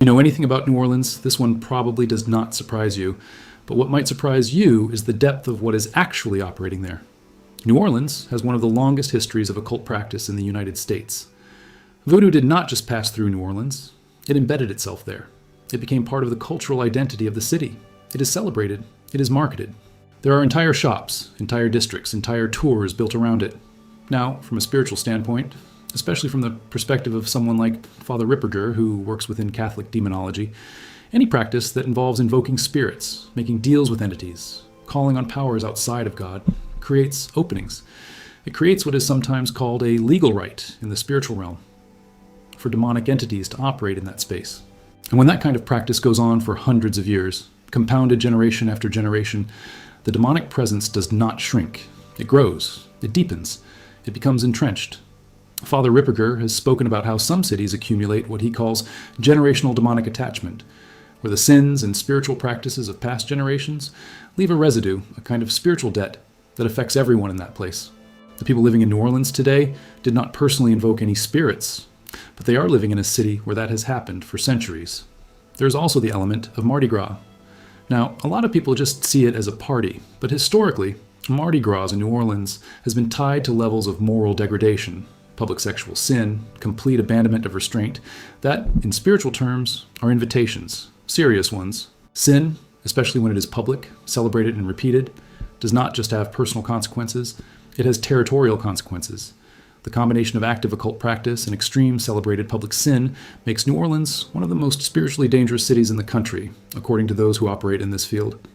You know anything about New Orleans, this one probably does not surprise you. But what might surprise you is the depth of what is actually operating there. New Orleans has one of the longest histories of occult practice in the United States. Voodoo did not just pass through New Orleans, it embedded itself there. It became part of the cultural identity of the city. It is celebrated, it is marketed. There are entire shops, entire districts, entire tours built around it. Now, from a spiritual standpoint, especially from the perspective of someone like Father Ripperger, who works within Catholic demonology, any practice that involves invoking spirits, making deals with entities, calling on powers outside of God, creates openings. It creates what is sometimes called a legal right in the spiritual realm for demonic entities to operate in that space. And when that kind of practice goes on for hundreds of years, compounded generation after generation, the demonic presence does not shrink. It grows, it deepens, it becomes entrenched. Father Ripperger has spoken about how some cities accumulate what he calls generational demonic attachment, where the sins and spiritual practices of past generations leave a residue, a kind of spiritual debt that affects everyone in that place. The people living in New Orleans today did not personally invoke any spirits, but they are living in a city where that has happened for centuries. There is also the element of Mardi Gras. Now, a lot of people just see it as a party, but historically, Mardi Gras in New Orleans has been tied to levels of moral degradation, public sexual sin, complete abandonment of restraint, that, in spiritual terms, are invitations, serious ones. Sin, especially when it is public, celebrated and repeated, does not just have personal consequences, it has territorial consequences. The combination of active occult practice and extreme celebrated public sin makes New Orleans one of the most spiritually dangerous cities in the country, according to those who operate in this field.